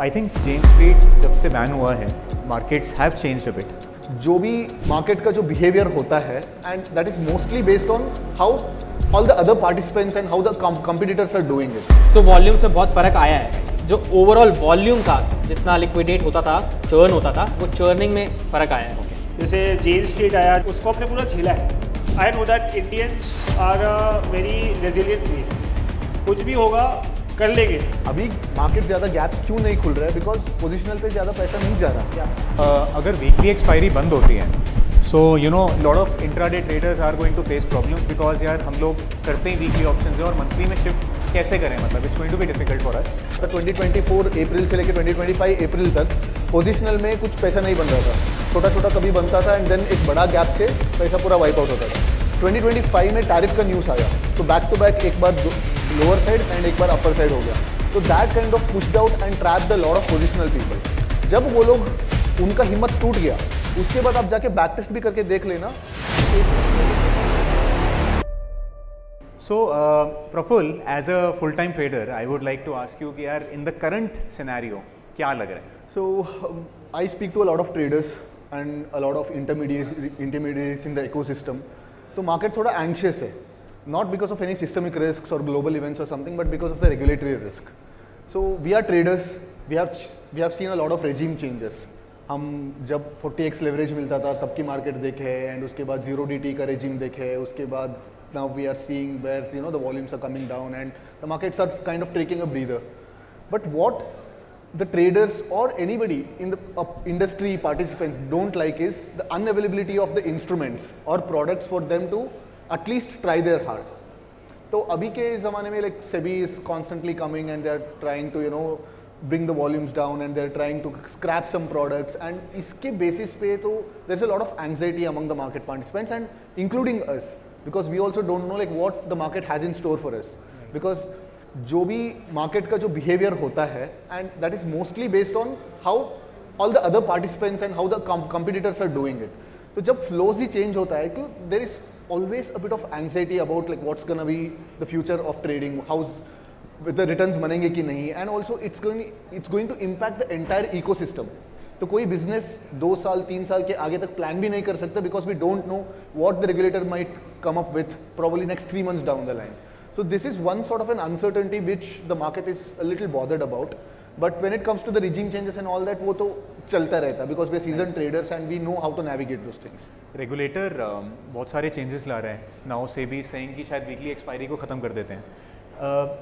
आई think Jane Street जब से ban हुआ है, markets have changed a bit. जो भी मार्केट का जो बिहेवियर होता है, and that is mostly based on how all the other participants and how the competitors are doing it. So volume से बहुत फर्क आया है। जो ओवरऑल वॉल्यूम था, जितना लिक्विडेट होता था, चर्न होता था, वो चर्निंग में फर्क आया है। जैसे जेन स्ट्रीट आया, उसको आपने पूरा झेला है। I know that Indians are a very resilient breed. कुछ भी होगा कर लेंगे। अभी मार्केट ज़्यादा गैप्स क्यों नहीं खुल रहा है? बिकॉज पोजिशनल पे ज़्यादा पैसा नहीं जा रहा। अगर वीकली एक्सपायरी बंद होती है, so you know lot of intraday traders are going to face problems, because यार हम लोग करते ही वीकली ऑप्शंस है और मंथली में शिफ्ट कैसे करें? मतलब it's going to be difficult for us. 2024 अप्रैल से लेकर 2025 अप्रैल तक पोजिशनल में कुछ पैसा नहीं बन रहा था, छोटा छोटा कभी बनता था एंड देन एक बड़ा गैप से पैसा पूरा वाइप आउट होता था। 2025 में टैरिफ का न्यूज़ आया, तो बैक टू बैक एक बार लोअर साइड एंड एक बार अपर साइड हो गया। तो that kind of pushed out and trap the lot of positional people. जब वो लोग, उनका हिम्मत टूट गया, उसके बाद आप जाके बैक टेस्ट भी करके देख लेना। So, Praful, as a full-time trader, I would like to ask you कि यार in the current scenario क्या लग रहा है? So, I speak to a lot of traders and a lot of intermediaries in the ecosystem. तो market थोड़ा anxious है, not because of any systemic risks or global events or something, but because of the regulatory risk. So, we are traders. We have seen a lot of regime changes. हम जब 40x leverage मिलता था तब की market देखे, and उसके बाद 0DT का regime देखे, उसके बाद now we are seeing where the volumes are coming down and the markets are kind of taking a breather. But what the traders or anybody in the industry participants don't like is the unavailability of the instruments or products for them to at least try their hard. तो अभी के ज़माने में like SEBI is constantly coming and they are trying to bring the volumes down and they are trying to scrap some products, and इसके basis पे तो there's a lot of anxiety among the market participants and including us, because we also don't know like what the market has in store for us. Because जो भी market का जो behavior होता है, and that is mostly based on how all the other participants and how the competitors are doing it. तो जब flows ही change होता है, क्यों there is always a bit of anxiety about like what's gonna be the future of trading, how's with the returns बनेंगे कि नहीं, and also it's going to impact the entire ecosystem. तो कोई business 2 साल 3 साल के आगे तक प्लान भी नहीं कर सकता, because we don't know what the regulator might come up with probably next 3 months down the line. So this is one sort of an uncertainty which the market is a little bothered about. But when it comes to the regime changes and all that, वो तो चलता रहता है, because we are season traders and we know how to navigate those things. Regulator बहुत सारे changes ला रहे हैं now, से भी सेइंग कि शायद वीकली एक्सपायरी को ख़त्म कर देते हैं.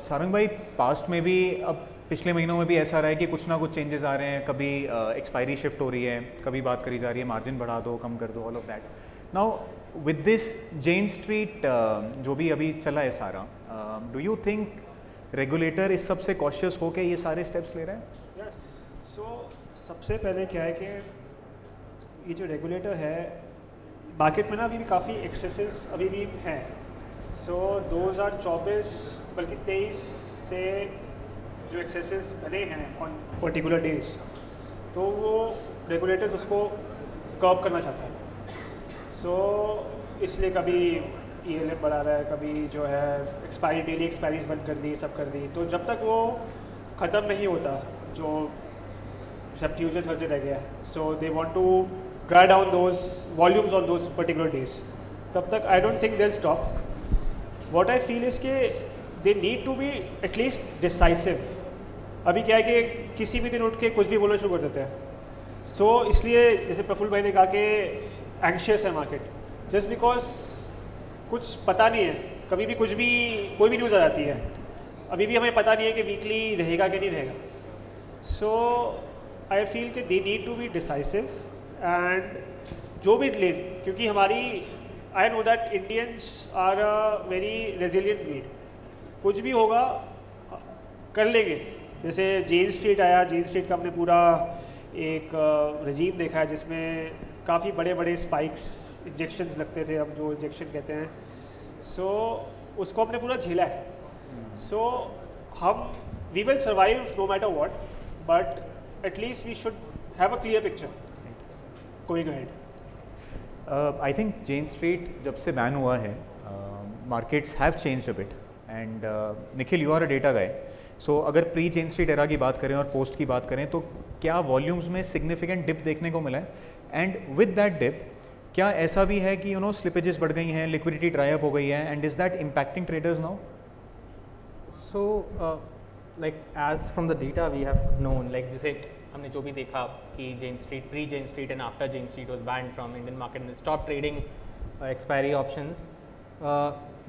सारंग भाई, पास्ट में भी, अब पिछले महीनों में भी ऐसा रहा है कि कुछ ना कुछ चेंजेस आ रहे हैं. कभी एक्सपायरी शिफ्ट हो रही है, कभी बात करी जा रही है मार्जिन बढ़ा दो, कम कर दो, all of that. Now with this Jane Street जो भी अभी चला है सारा, डू यू थिंक रेगुलेटर इस सबसे कॉशियस हो के ये सारे स्टेप्स ले रहे हैं? यस. सो सबसे पहले क्या है कि ये जो रेगुलेटर है, मार्केट में ना अभी भी काफ़ी एक्सेसेस अभी भी हैं. सो 2024 बल्कि 23 से जो एक्सेसेस बने हैं ऑन पर्टिकुलर डेज, तो वो रेगुलेटर्स उसको कर्ब करना चाहता है. सो इसलिए कभी ELM बढ़ा रहा है, कभी जो है एक्सपायरी, डेली एक्सपायरीज बंद कर दी, सब कर दी. तो जब तक वो ख़त्म नहीं होता, जो सब ट्यूजडे थर्सडे रह गया, so they want to dry down those volumes on those particular days, तब तक I don't think they will stop. What I feel is के they need to be at least decisive. अभी क्या है कि किसी भी दिन उठ के कुछ भी बोलना शुरू कर देते हैं. सो इसलिए जैसे प्रफुल्ल भाई ने कहा कि एंग्शियस है मार्केट, जस्ट बिकॉज कुछ पता नहीं है, कभी भी कुछ भी कोई भी न्यूज़ आ जाती है. अभी भी हमें पता नहीं है कि वीकली रहेगा कि नहीं रहेगा. सो आई फील कि they need to be decisive and जो भी लेन, क्योंकि हमारी, I know that Indians are a very resilient breed. कुछ भी होगा कर लेंगे. जैसे जेन स्ट्रीट आया, जेन स्ट्रीट का हमने पूरा एक रजीम देखा है जिसमें काफ़ी बड़े बड़े स्पाइक्स, इंजेक्शंस लगते थे, हम जो इंजेक्शन कहते हैं. सो उसको हमने पूरा झेला है. सो हम we will survive no matter what, but at least we should have a clear picture going ahead. I think Jane Street जब से बैन हुआ है, markets have changed a bit. And Nikhil, you are a data guy, so अगर pre chain street era की बात करें और post की बात करें तो क्या वॉल्यूम्स में सिग्निफिकेंट डिप देखने को मिला है? एंड विद दैट डिप क्या ऐसा भी है कि स्लिपेजेस बढ़ गई हैं, लिक्विडिटी ड्राई अप हो गई है, and is that impacting traders now? So like as from the data we have known, like जैसे हमने जो भी देखा कि Jane Street, pre Jane Street and after Jane Street was banned from Indian market and stop trading expiry options.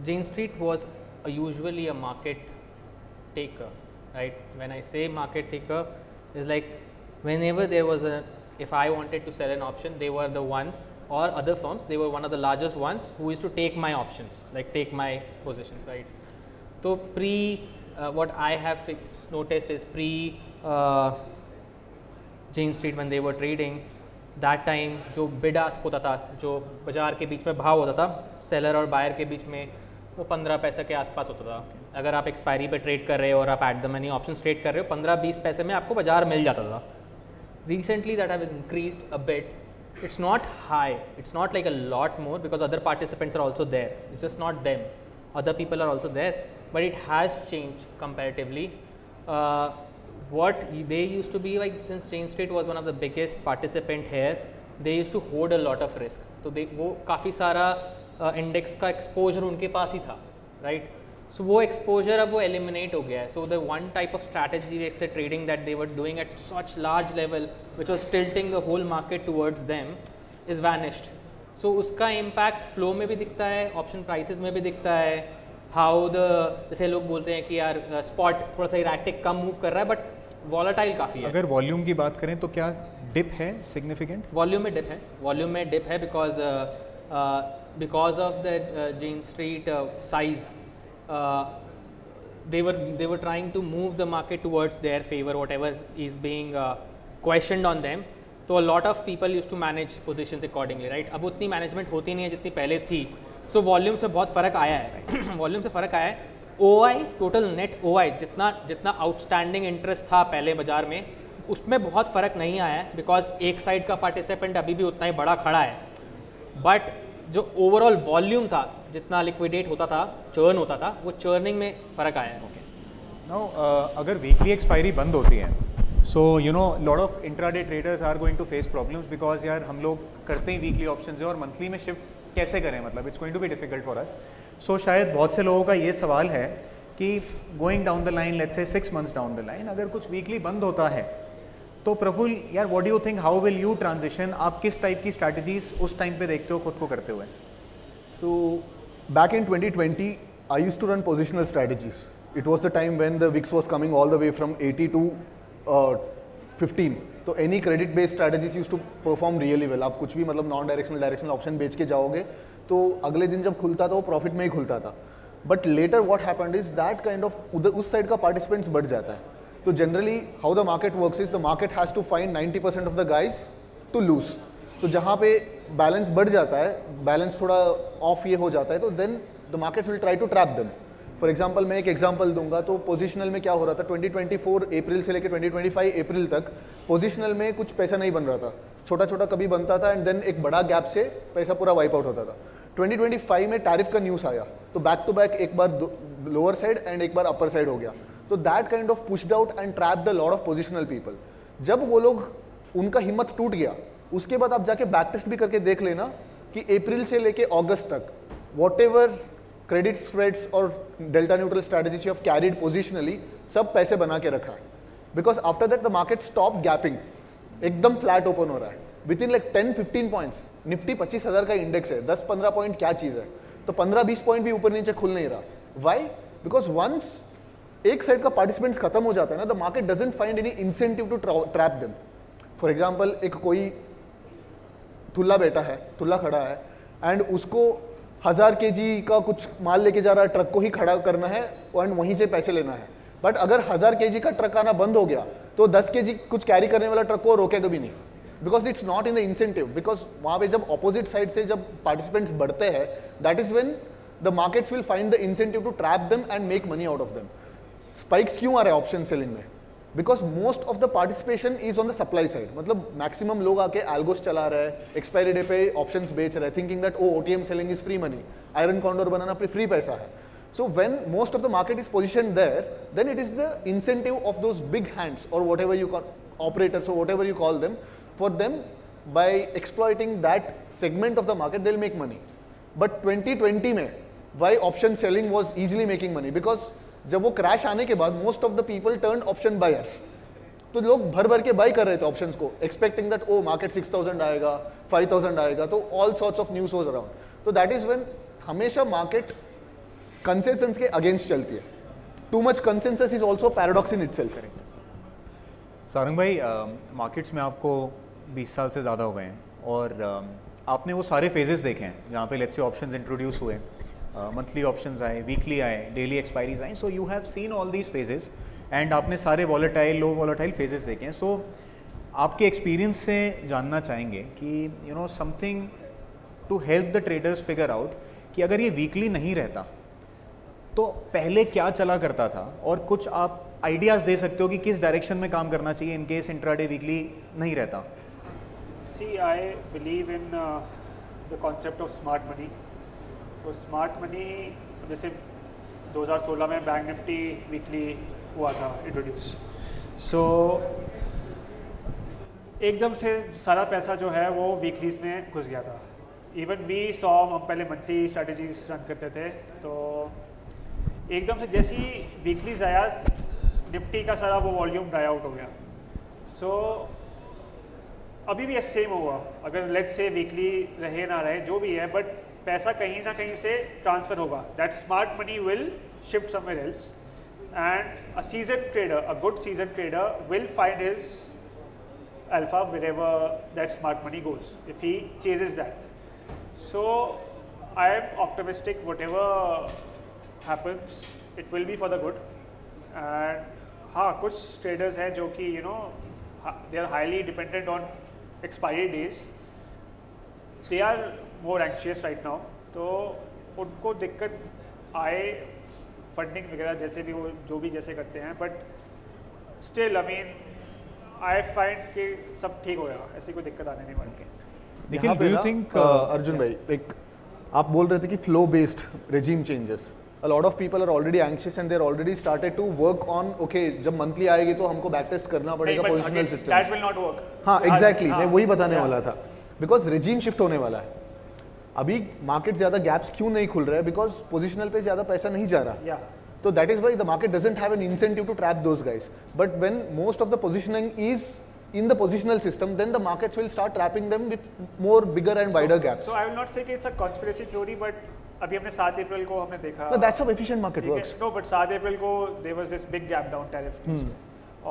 Jane Street was usually a market taker, right? When I say market taker, is like whenever there was if I wanted to sell an option, they were the ones, or other firms, they were one of the largest ones who used to take my options, like take my positions, right? So what I have noticed is Jane Street when they were trading, that time जो bid ask होता था, जो बाज़ार के बीच में भाव होता था सेलर और बायर के बीच में, वो 15 पैसे के आसपास होता था. अगर आप एक्सपायरी पे ट्रेड कर रहे हो और आप at the money option trade कर रहे हो, 15-20 पैसे में आपको बाजार मिल जाता था. Recently that have increased a bit. It's not high, it's not like a lot more because other participants are also there. It's just not them. Other people are also there, but it has changed comparatively. What they used to be like, since Jane Street was one of the biggest participant here, they used to hold a lot of risk. तो वो काफ़ी सारा index का exposure उनके पास ही था, right? सो वो exposure अब वो एलिमिनेट हो गया है. So the one type of strategy trading that they were doing at such large level which was tilting the whole market towards them is vanished. So उसका इम्पैक्ट फ्लो में भी दिखता है, ऑप्शन प्राइसेस में भी दिखता है. हाउ द जैसे लोग बोलते हैं कि यार स्पॉट थोड़ा सा इरैटिक कम मूव कर रहा है बट वॉलेटाइल काफ़ी है. अगर वॉल्यूम की बात करें तो क्या डिप है सिग्निफिकेंट? वॉल्यूम में डिप है, वॉल्यूम में डिप है because of the Jane Street size. they were trying to move the market towards their favor, whatever is being questioned on them. तो a lot of people used to manage positions accordingly, right? अब उतनी management होती नहीं है जितनी पहले थी. सो volume से बहुत फ़र्क आया है, राइट? वॉल्यूम से फ़र्क आया है. OI, टोटल नेट OI, जितना आउटस्टैंडिंग इंटरेस्ट था पहले बाजार में, उसमें बहुत फ़र्क नहीं आया है बिकॉज एक साइड का पार्टिसिपेंट अभी भी उतना ही बड़ा खड़ा है. बट जो ओवरऑल वॉल्यूम था, जितना लिक्विडेट होता था, चर्न होता था, वो चर्निंग में फ़र्क आया है. नाउ अगर वीकली एक्सपायरी बंद होती है, so lot of intraday traders are going to face problems because यार हम लोग करते ही वीकली ऑप्शंस है और मंथली में शिफ्ट कैसे करें, मतलब it's going to be difficult for us. So शायद बहुत से लोगों का ये सवाल है कि going down the line, let's say 6 months down the line, अगर कुछ वीकली बंद होता है तो प्रफुल यार what do you think, how will you transition? आप किस टाइप की स्ट्रैटेजीज उस टाइम पे देखते हो खुद को करते हुए? So back in 2020, I used to run positional strategies. It was the time when the VIX was coming all the way from 80 to 15. तो any credit based strategies used to perform really well. आप कुछ भी मतलब non directional option बेच के जाओगे तो अगले दिन जब खुलता था वो प्रॉफिट में ही खुलता था. But later what happened is that kind of उस साइड का पार्टिसिपेंट्स बढ़ जाता है. तो generally how the market works is the market has to find 90% of the guys to lose. तो जहाँ पे बैलेंस बढ़ जाता है, बैलेंस थोड़ा ऑफ ये हो जाता है, तो then the markets will try to trap them. For example मैं एक एग्जाम्पल दूंगा. तो पोजिशनल में क्या हो रहा था, 2024 अप्रैल से लेकर 2025 अप्रैल तक पोजिशनल में कुछ पैसा नहीं बन रहा था, छोटा छोटा कभी बनता था एंड देन एक बड़ा गैप से पैसा पूरा वाइप आउट होता था. 2025 में टैरिफ का न्यूज़ आया तो बैक टू बैक एक बार लोअर साइड एंड एक बार अपर साइड हो गया. तो that kind of pushed out and trapped a lot of positional people. जब वो लोग, उनका हिम्मत टूट गया, उसके बाद आप जाके बैक टेस्ट भी करके देख लेना कि अप्रैल से लेके अगस्त तक वॉट एवर क्रेडिट स्प्रेड्स और delta neutral strategies of carried positionally सब पैसे बना के रखा है. Because after that the market stop gapping, एकदम फ्लैट ओपन हो रहा है with in like 10-15 points. Nifty 25,000 का इंडेक्स है, 10-15 पॉइंट क्या चीज़ है, तो 15-20 पॉइंट भी ऊपर नीचे खुल नहीं रहा. वाई? बिकॉज वंस एक साइड का पार्टिसिपेंट्स खत्म हो जाता है ना, the market doesn't find any incentive to trap them. For example एक कोई तुल्ला बैठा है, तुल्ला खड़ा है एंड उसको 1000 kg का कुछ माल लेके जा रहा है, ट्रक को ही खड़ा करना है एंड वहीं से पैसे लेना है. बट अगर 1000 kg का ट्रक आना बंद हो गया तो 10 kg कुछ कैरी करने वाला ट्रक को रोकेगा भी नहीं, because it's not in the incentive. Because वहाँ पे जब ऑपोजिट साइड से जब पार्टिसिपेंट्स बढ़ते हैं, that is when the markets will find the incentive to trap them and make money out of them. Spikes क्यों आ रहे हैं ऑप्शन सेलिंग में? Because most of the participation is on the supply side. मतलब maximum लोग आके algos चला रहे हैं, एक्सपायरी डे पे ऑप्शंस बेच रहे हैं, thinking that oh OTM selling is free money, iron condor बनाना फ्री पैसा है. So when most of the market is positioned there, then it is the incentive of those big hands or whatever you call operators or whatever you call them, for them by exploiting that segment of the market they'll make money. But 2020 में why option selling was easily making money? Because जब वो crash आने के बाद most of the people turned option buyers. तो लोग भर भर के बाई कर रहे थे ऑप्शंस को, एक्सपेक्टिंग दैट ओ मार्केट 6000 आएगा, 5000 आएगा, तो all sorts of news was around. तो दैट इज व्हेन हमेशा मार्केट कंसेंसस के अगेंस्ट चलती है. Too much consensus is also paradox in itself. Sarang भाई, मार्केट्स में आपको 20 साल से ज़्यादा हो गए हैं और आपने वो सारे फेजेस देखे हैं जहाँ पे लेट्स से ऑप्शंस इंट्रोड्यूस हुए, मंथली ऑप्शंस आए, वीकली आए, डेली एक्सपायरीज आए. So you have seen all these phases and आपने सारे वॉलेटाइल, लो वॉलेटाइल फेजेस देखे हैं. सो आपके एक्सपीरियंस से जानना चाहेंगे कि you know something to help the traders figure out कि अगर ये वीकली नहीं रहता तो पहले क्या चला करता था, और कुछ आप आइडियाज़ दे सकते हो कि किस डायरेक्शन में काम करना चाहिए इन केस इंट्राडे वीकली नहीं रहता. See, I believe in the concept of smart money. तो स्मार्ट मनी जैसे 2016 में बैंक निफ्टी वीकली हुआ था इंट्रोड्यूस. सो एकदम से सारा पैसा जो है वो वीकलीज में घुस गया था. इवन वी सॉ, हम पहले मंथली स्ट्रैटेजीज रन करते थे, तो एकदम से जैसे ही वीकलीज आया निफ्टी का सारा वो वॉल्यूम ड्राई आउट हो गया. सो अभी भी सेम होगा, अगर लेट्स से वीकली रहे ना रहे जो भी है, बट पैसा कहीं ना कहीं से ट्रांसफ़र होगा. That smart money will shift somewhere else, and a seasoned trader, a good seasoned trader will find his alpha wherever that smart money goes if he chases that. So I am optimistic whatever happens it will be for the good. And हाँ, कुछ traders हैं जो कि you know they are highly dependent on expiry days, they are more anxious right now, तो उनको दिक्कत आए funding वगैरह जैसे भी वो जो भी जैसे करते हैं, but still I mean I find कि सब ठीक हो जाएगा, ऐसी कोई दिक्कत आने नहीं वाली. यहाँ पे ना अर्जुन भाई, एक आप बोल रहे थे कि flow based regime changes, a lot of people are already anxious and they're already started to work on okay जब मंथली आएगी तो हमको बैक टेस्ट करना पड़ेगा positional system. That will not work. हाँ एग्जैक्टली, मैं वही बताने वाला था, बिकॉज रेजिम शिफ्ट होने वाला है. अभी मार्केट ज़्यादा गैप्स क्यों नहीं खुल रहा है? बिकॉज पोजिशनल पे ज़्यादा पैसा नहीं जा रहा. तो that is why the market doesn't have an incentive to trap those guys. But when most of the positioning is in the positional system, then the markets will start trapping them with more bigger and wider gaps. So I will not say कि it's a conspiracy theory, but अभी हमने 7 अप्रैल को हमने देखा. No, that's how efficient market works. No, but 7 अप्रैल को there was this big gap down tariff.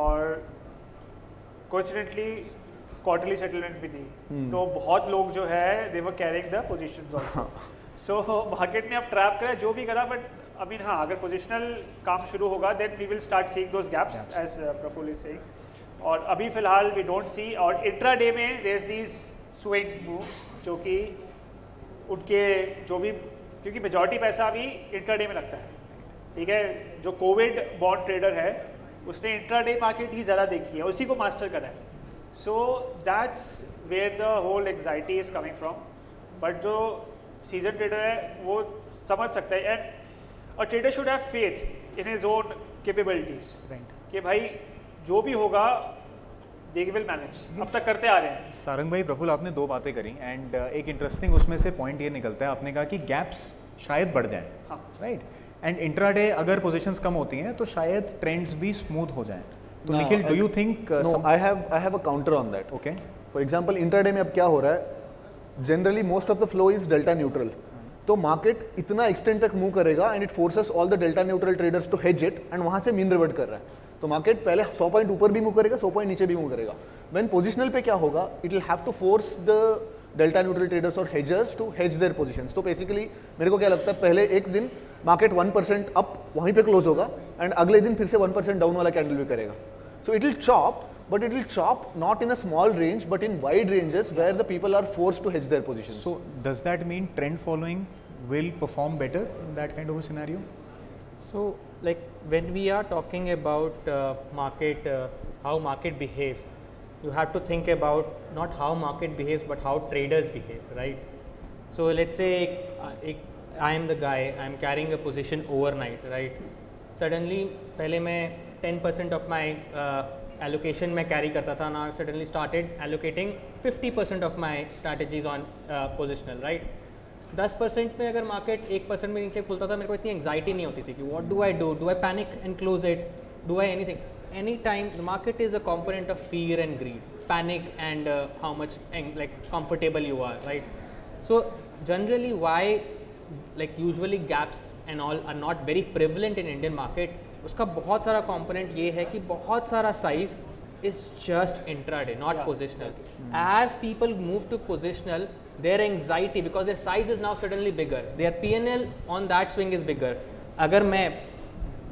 और coincidentally quarterly settlement भी थी. तो बहुत लोग जो है they were carrying the positions also. So market ने अब trap करा जो भी करा, but I mean हाँ, अगर positional काम शुरू होगा then we will start seeing those gaps as Praful is saying. और अभी फ़िलहाल वी डोंट सी. और इंट्रा डे में there is these swing moves जो कि उनके जो भी, क्योंकि मेजॉरिटी पैसा अभी इंट्रा डे में लगता है, ठीक है. जो कोविड बॉन्ड ट्रेडर है उसने इंट्रा डे मार्केट ही ज़्यादा देखी है, उसी को मास्टर करा है. So that's where the whole anxiety is coming from. But जो सीजन ट्रेडर है वो समझ सकता है, and a trader should have faith in his own capabilities, कि भाई जो भी होगा दे विल मैनेज. अब तक करते आ रहे हैं. सारंग भाई, प्रफुल, आपने दो बातें करी एंड एक इंटरेस्टिंग उसमें से पॉइंट ये निकलता है, आपने कहा कि गैप्स शायद बढ़ जाएं, राइट, एंड इंट्राडे अगर पोजीशंस कम होती हैं तो शायद ट्रेंड्स भी स्मूथ हो जाएं. तो Nikhil, do you think? No, I have a counter on that. Okay, for example intraday में अब क्या हो रहा है, generally most of the flow is delta neutral. तो मार्केट इतना एक्सटेंट तक मूव करेगा and it forces all the delta neutral traders to hedge it, and वहाँ से मीन रिवर्ट कर रहा है. तो मार्केट पहले 100 पॉइंट ऊपर भी मूव करेगा, 100 पॉइंट नीचे भी मूव करेगा. व्हेन पोजिशनल पे क्या होगा, it will have to force the delta neutral traders और hedgers to hedge their positions. तो बेसिकली मेरे को क्या लगता है, पहले एक दिन मार्केट 1% अप वहीं पे क्लोज होगा एंड अगले दिन फिर से 1% डाउन वाला कैंडल भी करेगा. So it will chop, but it will chop not in a small range but in wide ranges where the people are forced to hedge their positions. So does that mean trend following will perform better in that kind of a scenario? So like when we are talking about market, how market behaves, you have to think about not how market behaves but how traders behave, right? So let's say एक I am the guy, I am carrying a position overnight, right. Suddenly पहले मैं 10% of my allocation में carry करता था, ना suddenly started allocating 50% of my strategies on positional, right. 10% में अगर market 1% में नीचे खुलता था, मेरे को इतनी एंग्जाइटी नहीं होती थी कि what do I panic and close it, do I anything. Any time the market is a component of fear and greed, panic and how much like comfortable you are, right. So generally why like usually gaps and all are not very prevalent in Indian market, उसका बहुत सारा component ये है कि बहुत सारा size is just intraday, not positional. As people move to positional, their anxiety, because their size is now suddenly bigger, their P&L on that swing is bigger. अगर मैं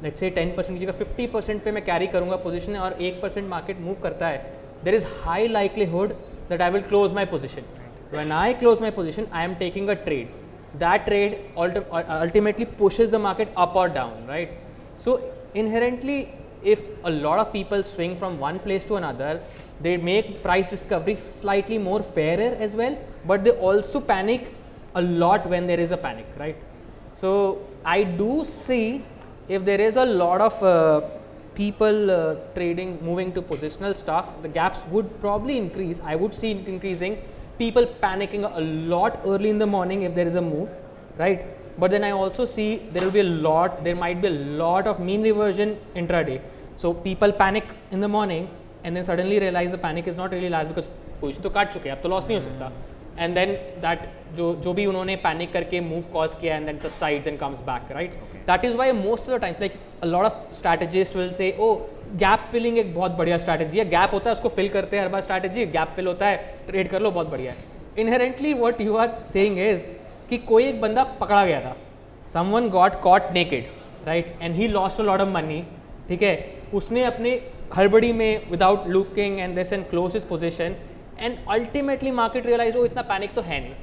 let's say 10% की जगह 50% पे मैं कैरी करूँगा पोजीशन और 1% market move करता है, there is high likelihood that I will close my position. When I close my position, I am taking a trade. That trade ultimately pushes the market up or down, right? So inherently, if a lot of people swing from one place to another, they make price discovery slightly more fairer as well, but they also panic a lot when there is a panic, right? So I do see if there is a lot of people trading, moving to positional stuff, the gaps would probably increase. I would see it increasing, people panicking a lot early in the morning if there is a move, right? But then I also see there might be a lot of mean reversion intraday. So people panic in the morning and then suddenly realize the panic is not really last because position तो काट चुके हैं, अब तो loss नहीं हो सकता. And then that जो भी उन्होंने पैनिक करके मूव कॉज किया and then subsides and comes back, right? That is why most of the times like a lot of strategists will say, oh gap filling एक बहुत बढ़िया strategy है, gap होता है उसको fill करते हैं हर बार strategy, gap fill होता है trade कर लो बहुत बढ़िया है. Inherently what you are saying is कि कोई एक बंदा पकड़ा गया था, someone got caught naked, right? And he lost a lot of money, ठीक है, उसने अपने हड़बड़ी में without looking and this and close his position and ultimately market realized oh इतना panic तो है नहीं,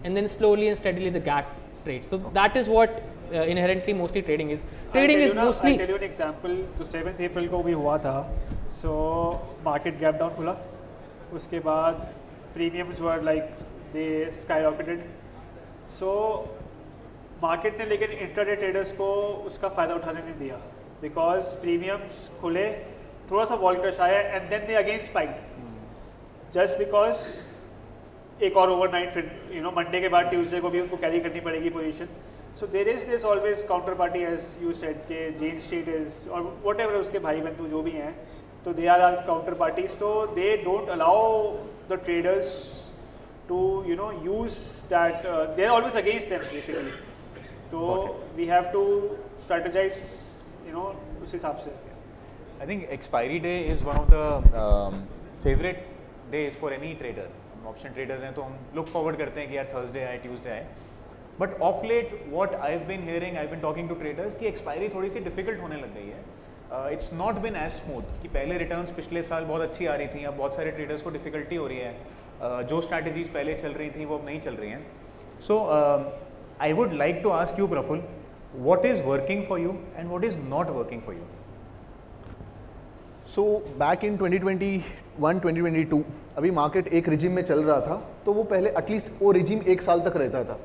and then slowly and steadily the gap trades. So that is what inherently mostly trading is. Trading is mostly. I'll tell you an example. जो 7th April को भी हुआ था, so market gap down खुला, उसके बाद premiums were like they skyrocketed. So market ने लेकिन intraday traders को उसका फ़ायदा उठाने नहीं दिया because premiums खुले, थोड़ा सा wall crush आया and then they again spiked. Just because एक और ओवरनाइट फिर मंडे के बाद ट्यूसडे को भी उनको कैरी करनी पड़ेगी position. So there is this always counter party as you said के जेन स्ट्रीट इज और वट एवर उसके भाई बंधु जो भी हैं, तो दे आर काउंटर पार्टीज, तो they don't allow the traders to use that, they are always against them basically. तो वी हैव टू स्ट्रेटेजाइज उस हिसाब से. I think expiry day is one of the favourite days for any trader. Option traders हैं तो हम look forward करते हैं कि यार थर्सडे आए, ट्यूसडे आए. But of late what I have been hearing, I have been talking to traders कि एक्सपायरी थोड़ी सी डिफिकल्ट होने लग गई है. It's not been as smooth कि पहले रिटर्न्स पिछले साल बहुत अच्छी आ रही थी, अब बहुत सारे ट्रेडर्स को डिफिकल्टी हो रही है. जो स्ट्रैटेजीज पहले चल रही थी वो अब नहीं चल रही हैं. So I would like to ask you Praful, what is working for you and what is not working for you? So back in 2021-2022 अभी मार्केट एक रिजीम में चल रहा था, तो वो पहले एटलीस्ट वो रिजीम एक साल तक रहता था.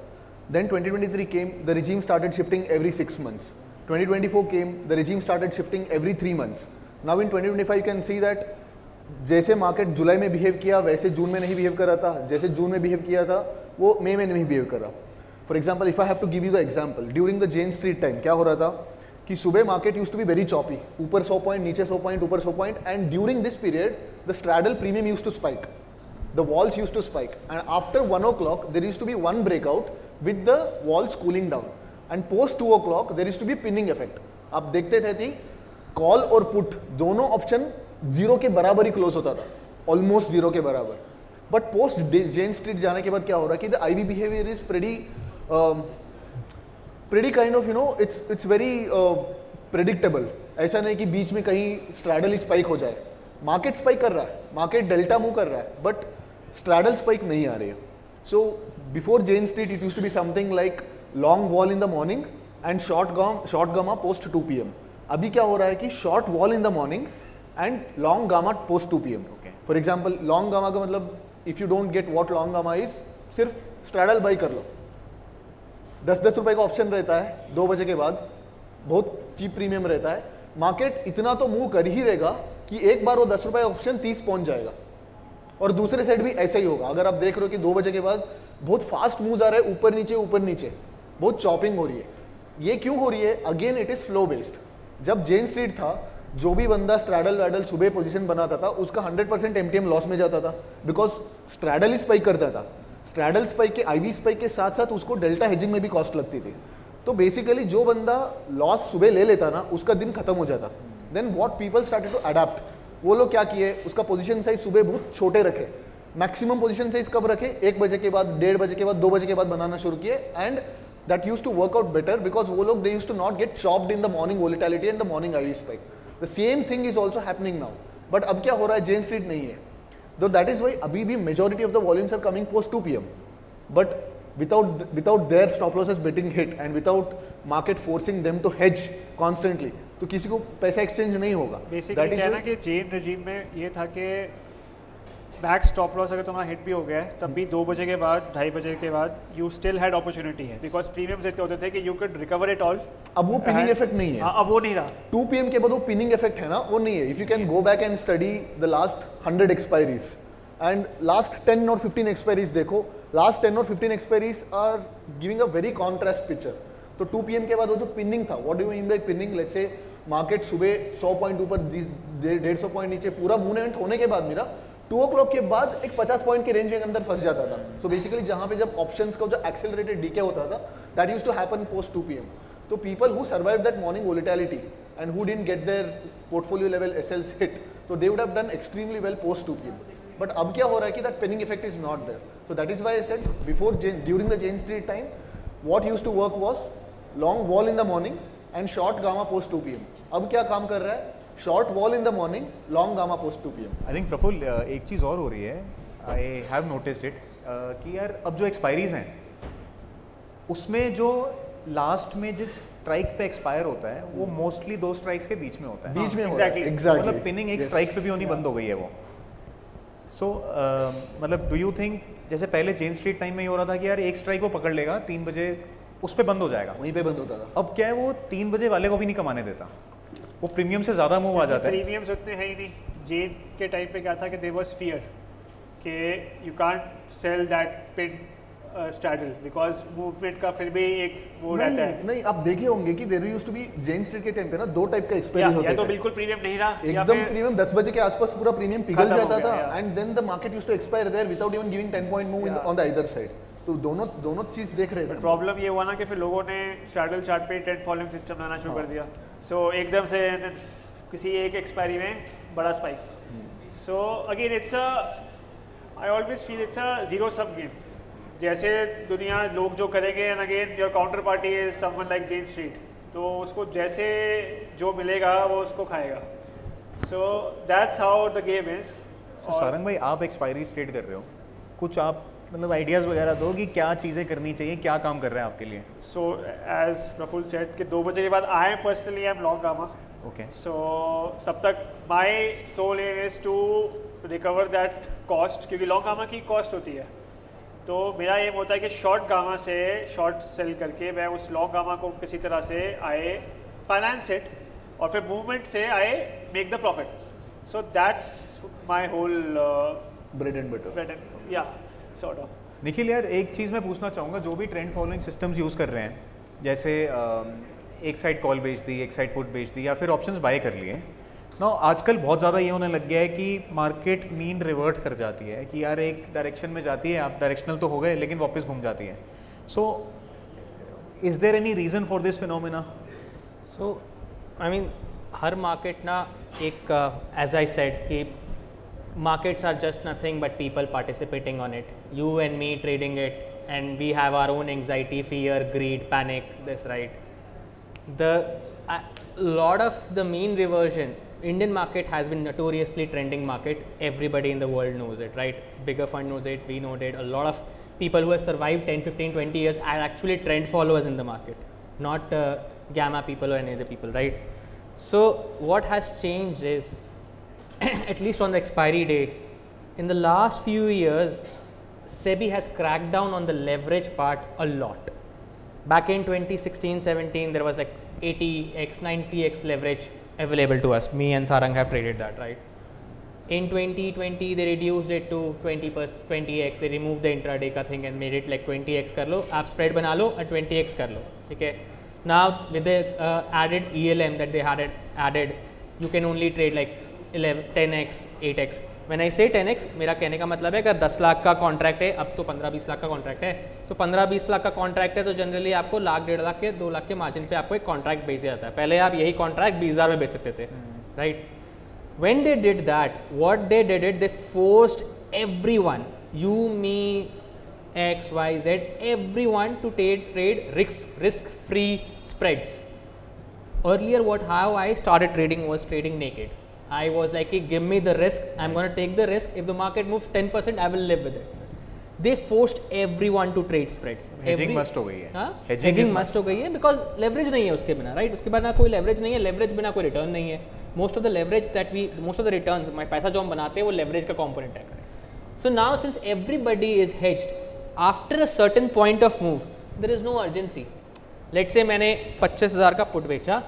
Then 2023 came, the regime started shifting every 6 months. 2024 came, the regime started shifting every 3 months. Now in 2025 you can see that जैसे मार्केट जुलाई में बिहेव किया वैसे जून में नहीं बिहेव कर रहा था, जैसे जून में बिहेव किया था वो मई में नहीं बिहेव कर रहा. For example if I have to give you the example, during the Jane Street time क्या हो रहा था कि सुबह market use to be very choppy, ऊपर 100 पॉइंट, नीचे 100 पॉइंट, ऊपर 100 point, and during this period the straddle premium use to spike, the vols use to spike, and after 1 o'clock there use to be one breakout with the vols cooling down, and post 2 o'clock there use to be pinning effect. आप देखते थे कि call और put दोनों option zero के बराबर ही close होता था, ऑलमोस्ट जीरो के बराबर. बट पोस्ट जेन स्ट्रीट जाने के बाद क्या हो रहा है कि the IV behaviour is pretty kind of it's very predictable. ऐसा नहीं कि बीच में कहीं स्ट्रैडल स्पाइक हो जाए. मार्केट स्पाइक कर रहा है, मार्केट डेल्टा मूव कर रहा है, बट स्ट्रैडल स्पाइक नहीं आ रही है. So before Jane Street it use to be something like long vol in the morning and short gamma post 2 PM. अभी क्या हो रहा है कि short vol in the morning and long gamma post 2 PM. For example long gamma का मतलब if you don't get what long gamma is, सिर्फ straddle buy कर लो. 10-10 रुपए का ऑप्शन रहता है 2 बजे के बाद, बहुत चीप प्रीमियम रहता है। मार्केट इतना तो मूव कर ही देगा कि एक बार वो 10 रुपए ऑप्शन 30 पहुंच जाएगा, और दूसरे साइड भी ऐसा ही होगा। अगर आप देख रहे हो कि 2 बजे के बाद बहुत फास्ट मूव्स आ रहे हैं, ऊपर नीचे, बहुत चॉपिंग हो रही है। ये क्यों हो रही है? Again it is flow based. जब जेन स्ट्रीट था, जो भी बंदा स्ट्रैडल वैडल सुबह पोजीशन बनाता था उसका 100% एमटीएम लॉस में जाता था, बिकॉज स्ट्रैडल ही स्पाइक करता था। स्ट्रैडल स्पाइक के, आईवी स्पाइक के साथ साथ उसको डेल्टा हेजिंग में भी कॉस्ट लगती थी। तो बेसिकली जो बंदा लॉस सुबह ले लेता ना, उसका दिन खत्म हो जाता। Then what people started to adapt, वो लोग क्या किए, उसका पोजीशन साइज सुबह बहुत छोटे रखे। मैक्सिमम पोजीशन साइज कब रखे? 1 बजे के बाद, 1:30 बजे के बाद, 2 बजे के बाद बनाना शुरू किए, and that used to work out better because वो लोग they used to not get chopped in the morning volatility and the morning IV spike. The same thing is also happening now. But अब क्या हो रहा है? जेन street नहीं है, though that is why अभी भी majority of the volumes are coming post 2 PM. But without their stop losses getting hit and without market forcing them to hedge constantly, तो किसी को पैसा एक्सचेंज नहीं होगा। बेसिकली क्या है ना कि जेन रजीम में ये था कि बैक स्टॉप लॉस अगर तुम्हारा हिट भी हो गया है तब भी 2 बजे के बाद, 2:30 बजे के बाद यू स्टिल हैड अपॉर्चुनिटी है, बिकॉज प्रीमियम्स इतने होते थे कि you CAD recover it all. अब वो पिनिंग इफेक्ट नहीं है। अब वो नहीं रहा। 2 PM के बाद वो पिनिंग इफेक्ट है ना, वो नहीं है। If you can go back and study the last 100 expiries and last 10 और 15 एक्सपायरीज देखो, लास्ट 10 और 15 expiries are giving a very contrast picture. तो 2 PM के बाद वो जो पिनिंग था, what do you mean by pinning? Let's say market सुबह 100 पॉइंट ऊपर, 150 पॉइंट नीचे, पूरा मूवमेंट होने के बाद मेरा 2 o'clock के बाद एक 50 पॉइंट के रेंज के अंदर फंस जाता था। सो बेसिकली जहाँ पे जब ऑप्शंस का जो एक्सेलरेटेड डीके होता था, that used to happen post 2 PM. तो people who survive that morning volatility and who didn't get their portfolio level SLs hit, तो they would have done extremely well post 2 PM. But अब क्या हो रहा है कि that pinning effect is not there. So that is why I said before during the Jane Street time what used to work was long vol in the morning and short gamma post 2 PM. अब क्या काम कर रहा है? Short vol in the morning, long gamma post 2 PM. I think Praful एक चीज़ और हो रही है, आई हैव नोटिस्ड इट कि यार अब जो एक्सपायरीज हैं उसमें जो लास्ट में जिस स्ट्राइक पे एक्सपायर होता है वो मोस्टली 2 स्ट्राइक्स के बीच में होता है। बीच में exactly. मतलब पिनिंग एक स्ट्राइक पे भी होनी बंद हो गई है वो। सो मतलब डू यू थिंक जैसे पहले जेन स्ट्रीट टाइम में ये हो रहा था कि यार एक स्ट्राइक वो पकड़ लेगा 3 बजे उस पे बंद हो जाएगा, वहीं पे बंद होता था। अब क्या है वो 3 बजे वाले को भी नहीं कमाने देता, वो प्रीमियम से ज़्यादा मूव आ जाता है। प्रीमियम्स उतने हैं ही नहीं। जेन के टाइम पे क्या था कि देयर वाज फियर कि you can't sell that pin straddle because movement का फिर भी एक वो रहता है। नहीं, आप देखे होंगे कि there used to be Jane Street के टाइम पे ना 2 टाइप का एक्सपायरी होते थे। या तो बिल्कुल प्रीमियम नहीं रहा, एकदम प्रीमियम 10 बजे के आसपास पूरा प्रीमियम पिघल खत्म हो जाता गया, था and then the market used to expire there without even giving 10 point move on the other side. तो दोनों चीज देख रहे थे। प्रॉब्लम ये हुआ ना कि फिर लोगों ने स्ट्रैडल चार्ट पे ट्रेंड फॉलोइंग सिस्टम लाना शुरू कर दिया। सो एकदम से किसी एक एक्सपायरी में बड़ा spike. So again it's a, I always feel it's a zero sum game. जैसे दुनिया लोग जो करेंगे and again your counter party is someone like Jane Street, तो उसको जैसे जो मिलेगा वो उसको खाएगा। So that's how the game is. Sarang भाई आप एक्सपायरी ट्रेड कर रहे हो, कुछ आप मतलब आइडियाज़ वगैरह दो कि क्या चीज़ें करनी चाहिए, क्या काम कर रहे हैं आपके लिए? सो एज प्रफुल सेड कि 2 बजे के बाद I am personally I am long gamma. Okay, so तब तक my sole aim is to recover that cost, क्योंकि लॉन्ग गामा की कॉस्ट होती है। तो मेरा एम होता है कि शॉर्ट गामा से शॉर्ट सेल करके मैं उस लॉन्ग गामा को किसी तरह से आए फाइनेंस इट और फिर मूवमेंट से I make the profit. So that's my whole bread and butter. या सॉर्ट ऑफ। निखिल यार एक चीज़ मैं पूछना चाहूँगा, जो भी ट्रेंड फॉलोइंग सिस्टम्स यूज़ कर रहे हैं, जैसे एक साइड कॉल बेच दी, एक साइड पुट बेच दी या फिर ऑप्शंस बाय कर लिए ना, आजकल बहुत ज़्यादा ये होने लग गया है कि मार्केट मीन रिवर्ट कर जाती है कि यार एक डायरेक्शन में जाती है, आप डायरेक्शनल तो हो गए लेकिन वापस घूम जाती है। So is there any reason for this phenomena? So I mean हर मार्केट ना एक एज आई सेड कि markets are just nothing but people participating on it, you and me trading it, and we have our own anxiety, fear, greed, panic, this, right? The lot of the mean reversion, Indian market has been notoriously trending market, everybody in the world knows it, right? Bigger fund knows it, we know it, a lot of people who have survived 10, 15, 20 years are actually trend followers in the market, not gamma people or any other people, right? So what has changed is at least on the expiry day, in the last few years, SEBI has cracked down on the leverage part a lot. Back in 2016-17, there was like 80x, 90x leverage available to us. Me and Sarang have traded that, right? In 2020, they reduced it to 20x. They removed the intraday का thing and made it like 20x कर लो, आप spread बना लो और 20x कर लो, ठीक है? Now with the added ELM that they had added, you can only trade like 10x, 8x. When I say 10x, मेरा कहने का मतलब है अगर 10 लाख का कॉन्ट्रैक्ट है, अब तो 15-20 लाख का कॉन्ट्रैक्ट है, तो 15-20 लाख का कॉन्ट्रैक्ट है तो जनरली आपको लाख 1.5 लाख के 2 लाख के मार्जिन पे आपको एक कॉन्ट्रैक्ट बेच जाता है. पहले आप यही कॉन्ट्रैक्ट 20,000 में बेच सकते थे, right? When they did that, what they did it, they forced everyone, you, me, X, Y, Z, everyone to trade risk-free spreads. Earlier, how I started trading was trading naked. I was like, hey, give me the risk, I'm going to take the risk. If the market moves 10%, I will live with it. They forced everyone to trade spreads. Hedging must हो गई है. हाँ, hedging must हो गई है because leverage नहीं है उसके बिना, right? उसके बिना कोई leverage नहीं है, leverage बिना कोई return नहीं है. Most of the leverage that most of the returns, पैसा जो हम बनाते हैं वो leverage का component है. So now since everybody is hedged, after a certain point of move, there is no urgency. Let's say मैंने 25,000 का put बेचा,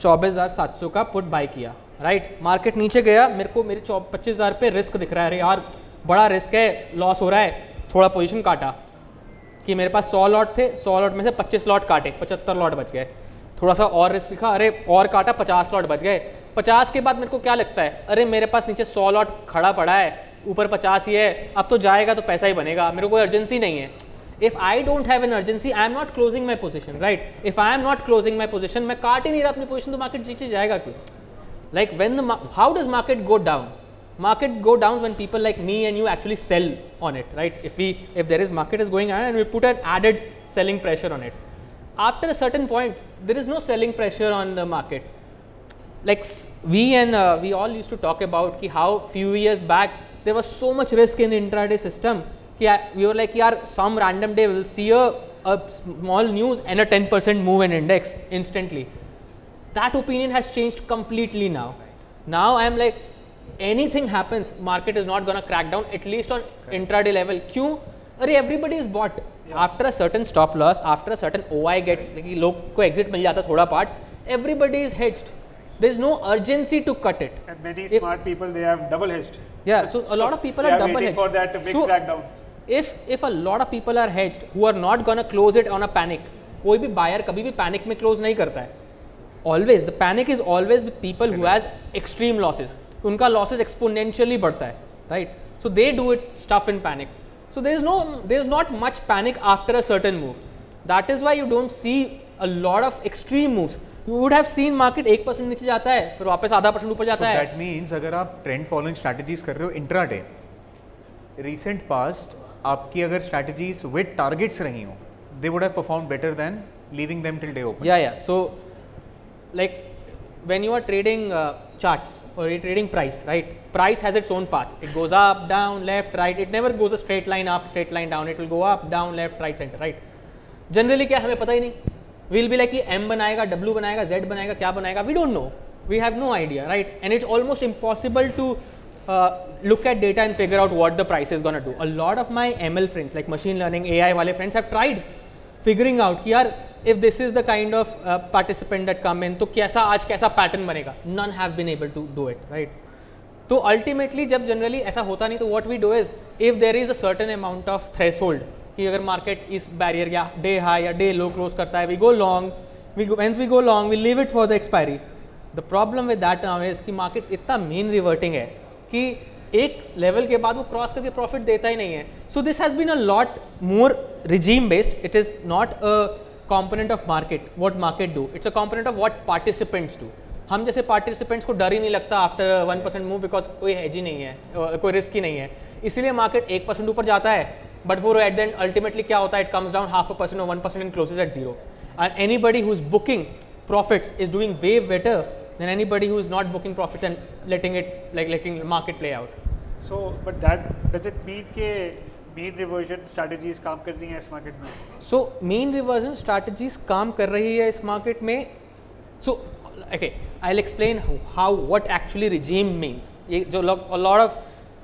24,700 का put buy किया. राइट, मार्केट नीचे गया, मेरे को मेरे 25,000 पे रिस्क दिख रहा है, अरे यार बड़ा रिस्क है, लॉस हो रहा है, थोड़ा पोजीशन काटा कि मेरे पास 100 लॉट थे, 100 लॉट में से 25 लॉट काटे, 75 लॉट बच गए. थोड़ा सा और रिस्क दिखा, अरे और काटा, 50 लॉट बच गए. 50 के बाद मेरे को क्या लगता है, अरे मेरे पास नीचे 100 लॉट खड़ा पड़ा है, ऊपर 50 ही है, अब तो जाएगा तो पैसा ही बनेगा, मेरे को कोई अर्जेंसी नहीं है. If I don't have an urgency, I am not closing my position, right? If I am not closing my position, मैं काट ही नहीं रहा अपनी पोजीशन, तो मार्केट नीचे जाएगा क्यों? Like when how does market go down? Market go down when people like me and you actually sell on it, right? If there is market is going on and we put an added selling pressure on it. After a certain point, there is no selling pressure on the market. Like we all used to talk about how few years back there was so much risk in the intraday system. We were like, yaar, some random day we'll see a small news and a 10% move in index instantly. That opinion has changed completely now. Now I am like, anything happens, market is not going to crack down, at least on intraday level. क्यों? अरे everybody is bought. After a certain stop loss, after a certain OI gets, like लोग को exit मिल जाता थोड़ा part, everybody is hedged. There is no urgency to cut it. And many smart people, they have double hedged. Yeah, so a lot of people are double hedged. for that big crackdown. If a lot of people are hedged who are not going to close it on a panic, कोई भी buyer कभी भी panic में close नहीं करता है. Always, the panic is always with people who has extreme losses. उनका losses exponentially बढ़ता है, right? So they do it stuff in panic. So there is not much panic after a certain move. That is why you don't see a lot of extreme moves. You would have seen market 1% नीचे जाता है, फिर वापस आधा % ऊपर जाता है. So that means अगर आप trend following strategies कर रहे हो intraday, recent past आपकी अगर strategies with targets रही हो, they would have performed better than leaving them till day open. Yeah. So like when you are trading charts or you're trading price, right? Price has its own path. It goes up, down, left, right. It never goes a straight line up, straight line down. It will go up, down, left, right, center, right? Generally क्या हमें पता ही नहीं. We'll be like कि M बनाएगा, W बनाएगा, Z बनाएगा, क्या बनाएगा? We don't know. We have no idea, right? And it's almost impossible to look at data and figure out what the price is gonna do. A lot of my ML friends, like machine learning, AI वाले friends, have tried figuring out कि यार if this is the kind of participant that come in, तो कैसा आज कैसा pattern बनेगा? None have been able to do it, right? तो ultimately जब generally ऐसा होता नहीं, तो what we do is if there is a certain amount of threshold कि अगर market इस barrier या day high या day low close करता है, we go long, once we go long, we leave it for the expiry. The problem with that now is कि market इतना mean reverting है कि एक लेवल के बाद वो क्रॉस करके प्रॉफिट देता ही नहीं है. So this has been a lot more regime based. It is not a component of market what market do, it's a component of what participants do. हम जैसे पार्टिसिपेंट्स को डर ही नहीं लगता आफ्टर 1% मूव, बिकॉज कोई हेज ही नहीं है, कोई रिस्क ही नहीं है, इसीलिए मार्केट 1% ऊपर जाता है. But for at the end ultimately क्या होता है, it comes down 0.5% or 1% and closes at 0. And anybody who's booking profits is doing way better than anybody who is not booking profits and letting the market play out. So, but that does it mean कि mean reversion strategies काम कर रही हैं इस market में? So mean reversion strategies काम कर रही है इस मार्केट में. So okay, I'll explain what actually regime means. ये जो लोग a lot of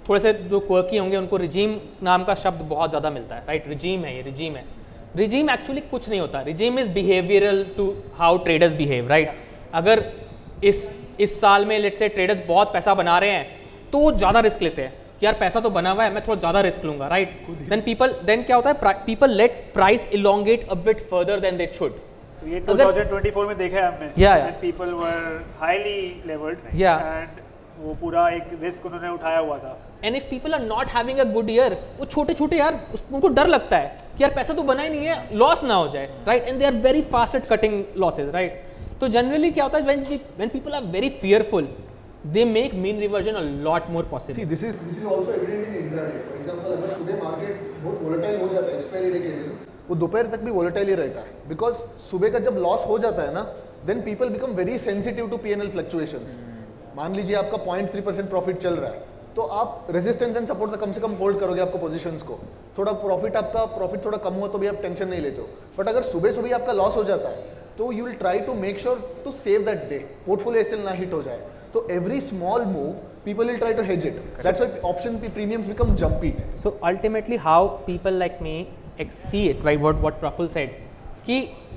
थोड़े से जो quirky होंगे उनको regime नाम का शब्द बहुत ज़्यादा मिलता है, right? Regime है, ये regime है. रिजीम एक्चुअली कुछ नहीं होता, regime is behavioural to how traders behave, right? अगर इस साल में लेट्स से ट्रेडर्स बहुत पैसा बना रहे हैं तो वो ज़्यादा रिस्क लेते हैं कि यार पैसा तो बना हुआ है, मैं थोड़ा ज़्यादा रिस्क लूंगा, राइट? देन क्या होता है, people let price elongate a bit further than they should. तो ये 2024 में देखा है हमने, Yeah. People were highly levered Yeah. And वो पूरा एक रिस्क उन्होंने उठाया हुआ था। And if people are not having a good year, वो छोटे छोटे यार उनको डर लगता है कि यार पैसा तो बना ही नहीं है, लॉस ना हो जाए, right? And they are very fast at cutting losses, right? तो जनरली क्या होता है, when people are very fearful, they make mean reversion a lot more possible. See, this is also evident in intraday. For example, अगर सुबह market बहुत volatile हो जाता है एक्सपायरी डे के दिन, वो दोपहर तक भी वोलेटाइल ही रहता है, बिकॉज सुबह का जब लॉस हो जाता है ना, then people become very sensitive to P&L fluctuations. मान लीजिए आपका 0.3% प्रॉफिट चल रहा है, तो आप रेजिस्टेंस एंड सपोर्ट कम से कम होल्ड करोगे आपको पोजीशंस को। थोड़ा प्रॉफिट थोड़ा कम हुआ तो भी आप टेंशन नहीं लेते हो, बट अगर सुबह सुबह आपका लॉस हो जाता है तो you will try to make sure to save that day, portfolio SL ना हिट हो जाए। So every small move, people will try to hedge it. That's why option premiums become jumpy. So ultimately, how people like me see it, right? What Praful said, कि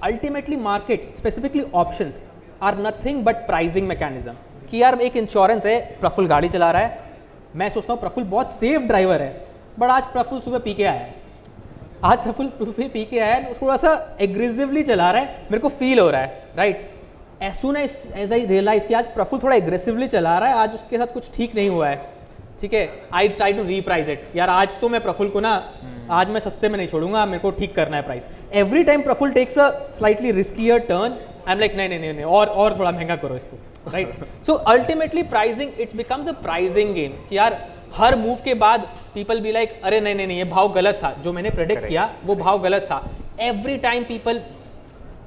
ultimately markets, specifically options, are nothing but pricing mechanism. कि यार एक insurance है, प्रफुल गाड़ी चला रहा है, मैं सोचता हूँ प्रफुल बहुत सेफ ड्राइवर है, बट आज प्रफुल सुबह पी के आया है, पी के आया है, थोड़ा सा एग्रेसिवली चला रहा है, मेरे को फील हो रहा है, right? As soon as I realize कि आज प्रफुल थोड़ा एग्रेसिवली चला रहा है, आज उसके साथ कुछ ठीक नहीं हुआ है, ठीक है, आई ट्राई टू रीप्राइज इट, यार आज तो मैं प्रफुल को ना आज मैं सस्ते में नहीं छोड़ूंगा, मेरे को ठीक करना है price. Every time Praful takes a slightly riskier turn, I am like नहीं और थोड़ा महंगा करो इसको, right? So ultimately pricing, it becomes a pricing game कि यार हर मूव के बाद पीपल बी लाइक अरे नहीं ये भाव गलत था, जो मैंने प्रेडिक्ट किया वो भाव गलत था। Every time people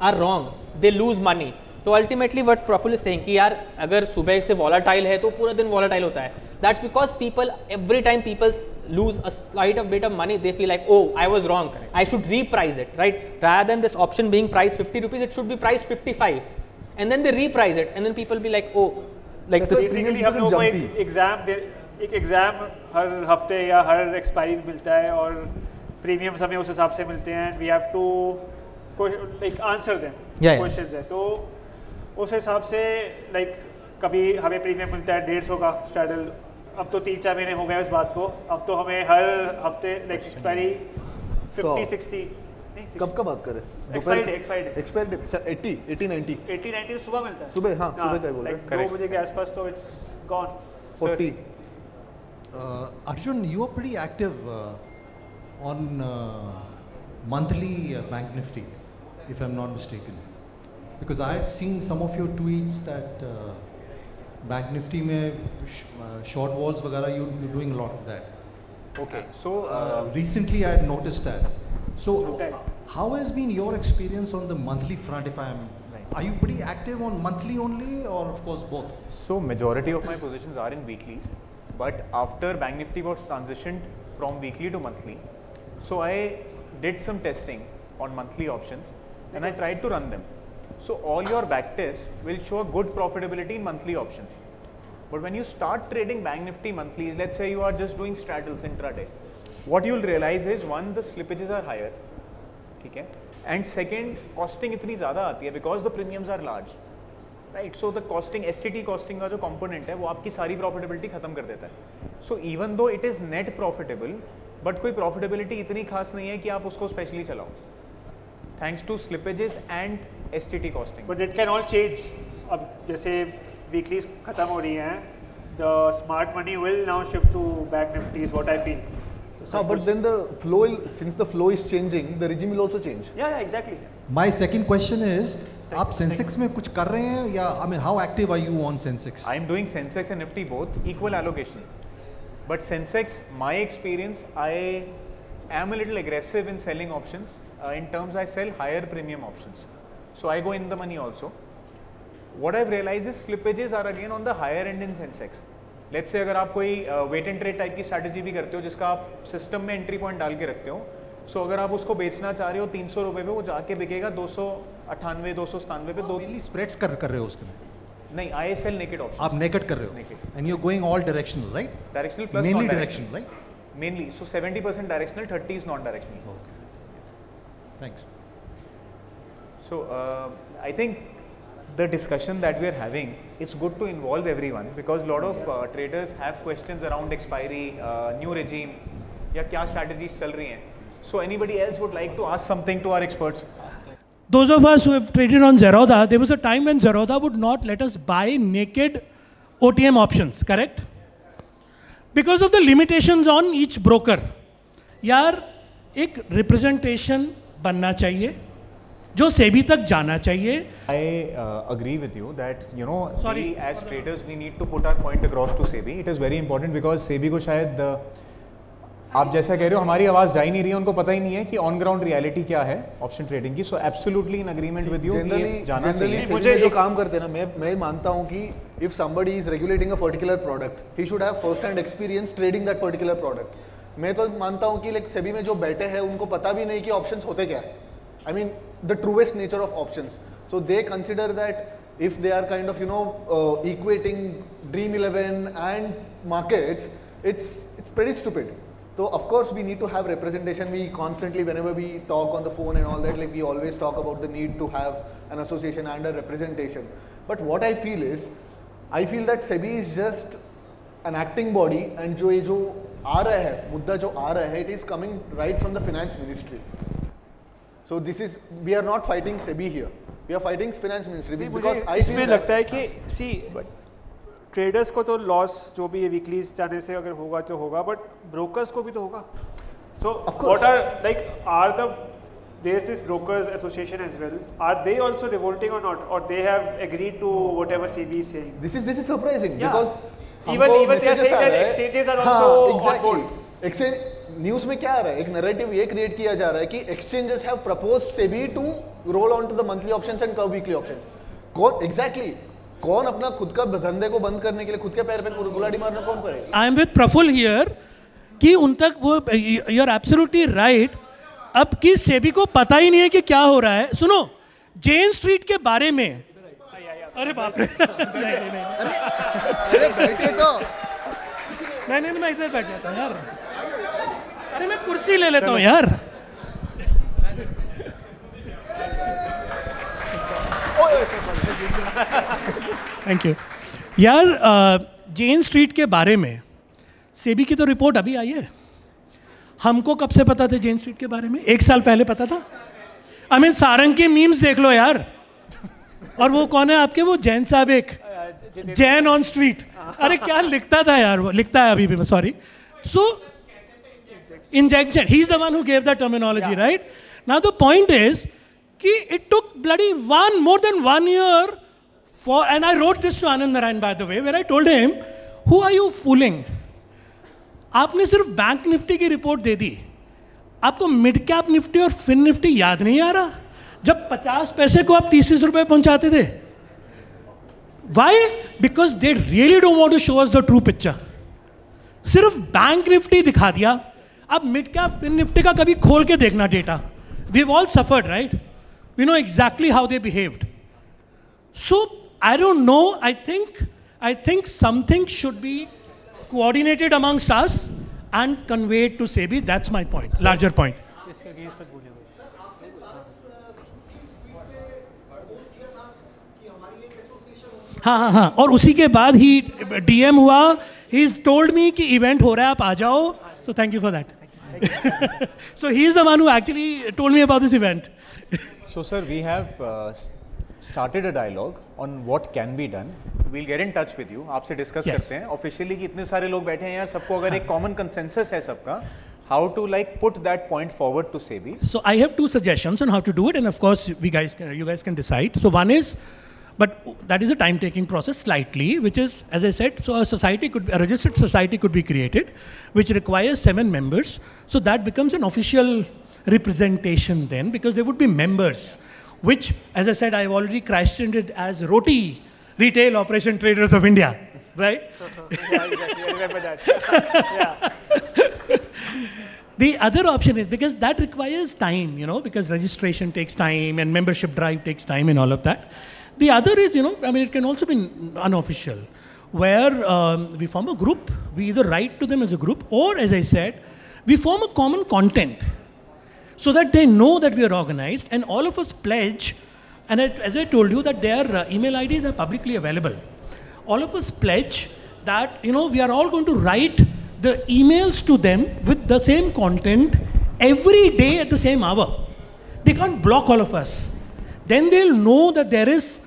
are wrong, they lose money. तो ultimately what Praful is saying कि यार अगर सुबह से वॉलेटाइल है तो पूरा दिन वॉलेटाइल होता है, that's because people every time people lose a slight of bit of money, they feel like oh I was wrong, I should reprice it, right? Rather than this option being price 50 rupees, it should be price 55 and then they reprice it and then people be like oh like this. Basically हम लोगों को एक exam हर हफ्ते या हर expiry में मिलता है और प्रीमियम्स हमें उस हिसाब से मिलते हैं, we have to like answer them questions है, तो उस हिसाब से लाइक कभी हमें प्रीमियम मिलता है 150 का स्ट्रैडल, अब तो 3-4 महीने हो गए इस बात को, अब तो हमें हर हफ्ते लाइक एक्सपायरी 50-60 कब का बात करें? एक्सपायरी डे 80-90 तो सुबह मिलता है, सुबह, हाँ सुबह का ही बोल रहे हैं, 2 बजे के आसपास, तो it's gone 40। Arjun, you are pretty active on monthly Bank Nifty, if I'm not mistaken. Because I had seen some of your tweets that Bank Nifty में short walls वगैरह you're doing a lot of that. Okay, so recently I had noticed that. So how has been your experience on the monthly front? Are you pretty active on monthly only, or of course both? So majority of my positions are in weeklies, but after Bank Nifty was transitioned from weekly to monthly, so I did some testing on monthly options and I tried to run them. So all your backtests will show a good profitability in monthly options. But when you start trading Bank Nifty monthlies, let's say you are just doing straddles intraday, what you'll realize is one, the slippages are higher, ठीक है, and second, costing इतनी ज़्यादा आती है because the premiums are large, right? So the costing, STT costing का जो component है वो आपकी सारी profitability खत्म कर देता है. So even though it is net profitable, but कोई profitability इतनी खास नहीं है कि आप उसको specially चलाओ, thanks to slippages and STT costing. But it can all change. अब जैसे weeklies खत्म हो रही हैं, the smart money will now shift to Bank Nifty is what I feel. But then the flow, since the flow is changing, the regime will also change. Yeah, exactly. My second question is, आप Sensex में कुछ कर रहे हैं या I mean how active are you on Sensex? I am doing Sensex and Nifty both, equal allocation. But Sensex, my experience, I am a little aggressive in selling options. In terms, I sell higher premium options. So I go in the money also. What I've realized is slippages are again on the higher end in Sensex. Let's say अगर आप कोई wait and trade type की strategy भी करते हो जिसका आप system में एंट्री पॉइंट डाल के रखते हो, सो अगर आप उसको बेचना चाह रहे हो 300 रुपये पे, वो जाके बिकेगा 298 297 पे। मेनली स्प्रेड्स कर रहे हो उसके में? नहीं, आई सेल नेकेड ऑप्शन। आप नेकेड कर रहे हो and you are going all directional, right? Directional plus mainly directional, right? Mainly, so 70% directional, 30 is non directional. Thanks. So I think the discussion that we are having, it's good to involve everyone because a lot of traders have questions around expiry, new regime, या क्या strategies चल रही हैं. So anybody else would like to ask something to our experts? Those of us who have traded on Zerodha, there was a time when Zerodha would not let us buy naked OTM options, correct? Because of the limitations on each broker. यार एक representation बनना चाहिए जो सेबी तक जाना चाहिए. I agree with you that we as traders we need to put our point across to SEBI. It is very important because SEBI को शायद आप जैसा कह रहे हो हमारी आवाज़ जा ही नहीं रही है, उनको पता ही नहीं है कि ऑन ग्राउंड रियलिटी क्या है ऑप्शन ट्रेडिंग की. So absolutely in agreement with you जाना चाहिए. मुझे जो काम करते हैं ना, मैं मानता हूँ कि if somebody is regulating a particular product he should have first hand experience trading that particular product. मैं तो मानता हूँ कि लाइक सेबी में जो बैठे हैं उनको पता भी नहीं कि ऑप्शंस होते क्या है. I mean the truest nature of options. So they consider that if they are kind of equating Dream 11 and markets, it's pretty stupid. So of course we need to have representation. We constantly, whenever we talk on the phone and all that, like we always talk about the need to have an association and a representation. But what I feel is, I feel that SEBI is just an acting body, and जो आ रहा है मुद्दा जो आ रहा है, it is coming right from the finance ministry. So this is, we are not fighting SEBI here. We are fighting finance ministry because I इसमें लगता है कि see ट्रेडर्स को तो लॉस जो भी वीकलीज जाने से अगर होगा तो होगा, बट ब्रोकर्स को भी तो होगा. So what are like are the there is this brokers association as well, are they also revolting or not, or they have agreed to whatever SEBI is saying. This is surprising because even they are saying that exchanges are also on board. Exchange news में क्या आ रहा है, एक narrative ये create किया जा रहा है कि exchanges have proposed SEBI to roll on to the monthly options and curb weekly options. कौन एग्जैक्टली कौन अपना खुद का धंधे को बंद करने के लिए खुद के पैर पे गुलाड़ी मारना कौन करेगा? I am with Praful here कि उन तक वो, यू आर एब्सोल्युटली राइट. अब की सेबी को पता ही नहीं है कि क्या हो रहा है. सुनो, जेन स्ट्रीट के बारे में, अरे बाप रे, अरे बैठे तो नहीं मैं इधर बैठ जाता हूँ यार. अरे मैं कुर्सी ले लेता हूँ यार. थैंक यू यार. जेन स्ट्रीट के बारे में सेबी की तो रिपोर्ट अभी आई है. हमको कब से पता था जेन स्ट्रीट के बारे में? 1 साल पहले पता था. आई मीन सारंग के मीम्स देख लो यार. और वो कौन है आपके, वो जैन साहब, एक जैन ऑन स्ट्रीट, अरे क्या लिखता था यार, वो लिखता है अभी भी, sorry. So injection, he is the one who gave the terminology, right? Now the point is कि it took bloody more than 1 year for, and I wrote this to Anand Narayan by the way, where I told him, who are you fooling? आपने सिर्फ bank Nifty की report दे दी, आपको mid cap Nifty और fin Nifty याद नहीं आ रहा जब 50 पैसे को आप 30 रुपए पहुंचाते थे. Why? Because they really don't want to show us the true picture. सिर्फ बैंक निफ्टी दिखा दिया. अब मिड कैप फिन निफ्टी का कभी खोल के देखना data. We've all suffered, right? We know exactly how they behaved. So I don't know. I think something should be coordinated amongst us and conveyed to SEBI. That's my point. Larger point. हाँ. और उसी के बाद ही DM हुआ. He's told me कि event हो रहा है, आप आ जाओ. So thank you for that. So he is the one who actually told me about this event. So sir, we have started a dialogue on what can be done. We'll get in touch with you. आपसे discuss करते हैं officially कि इतने सारे लोग बैठे हैं यार, सबको अगर एक common consensus है सबका, how to like put that point forward to SEBI. So I have 2 suggestions on how to do it, and of course you guys can decide. So one is, but that is a time-taking process slightly, which is, as I said, so a registered society could be created, which requires 7 members. So that becomes an official representation then, because there would be members, which, as I said, I have already christened it as ROTI, Retail Operation Traders of India, right? Yeah, exactly. I remember that. Yeah. The other option is, because that requires time, because registration takes time and membership drive takes time and all of that. The other is, it can also be unofficial, where we form a group. We either write to them as a group, or, as I said, we form a common content. so that they know that we are organized, and all of us pledge, and as I told you that their email IDs are publicly available. All of us pledge that, you know, we are all going to write the emails to them with the same content every day at the same hour. They can't block all of us. Then they'll know that there is,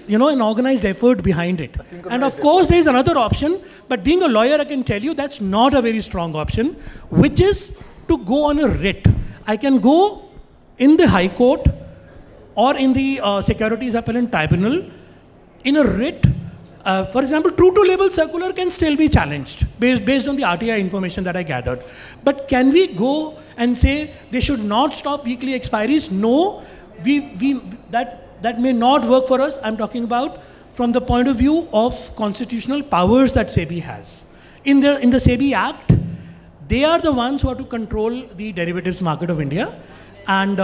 you know, an organized effort behind it. And of course, there is another option, but being a lawyer, I can tell you that's not a very strong option, which is to go on a writ. I can go in the High Court or in the Securities Appellate Tribunal in a writ. For example, true to label circular can still be challenged based on the RTI information that I gathered. But can we go and say they should not stop weekly expiries? No, that may not work for us. I'm talking about from the point of view of constitutional powers that SEBI has. In the SEBI Act, they are the ones who are to control the derivatives market of India, and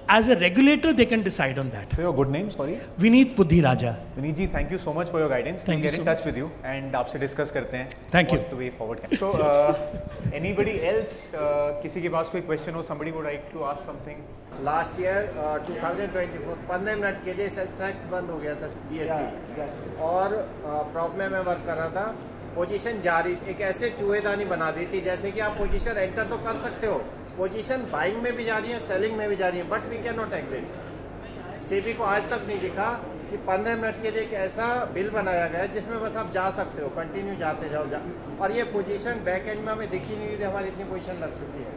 as a regulator, they can decide on that. So your good name, sorry? Vineet Buddhi Raja. Vineet ji, thank you so much for your guidance. We'll get in touch with you and आपसे discuss करते हैं. Thank you. What way forward. So anybody else? किसी के पास कोई question हो? Somebody would like to ask something. Last year 2024 15 minute के लिए Sensex बंद हो गया था BSE और प्रॉप में मैं वर्क कर रहा था. पोजीशन जारी एक ऐसे चूहेदानी बना दी थी जैसे कि आप पोजीशन एंटर तो कर सकते हो, पोजीशन बाइंग में भी जा रही है, सेलिंग में भी जा रही है, but we can not exit. SEBI को आज तक नहीं दिखा कि 15 मिनट के लिए एक ऐसा बिल बनाया गया है जिसमें बस आप जा सकते हो, कंटिन्यू जाते जाओ और ये पोजीशन बैक एंड में हमें दिखी नहीं थी. हमारी इतनी पोजीशन लग चुकी है.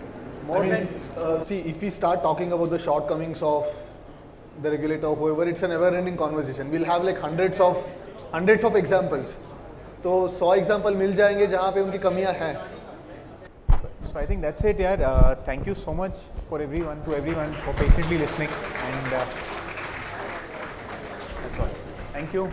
See, if we start talking about the shortcomings of the regulator or whoever, it's a never-ending conversation. We'll have like hundreds of examples. तो 100 एग्जाम्पल मिल जाएंगे जहाँ पे उनकी कमियाँ हैं. So I think that's it, यार. Thank you so much for everyone for patiently listening, and that's all. Thank you.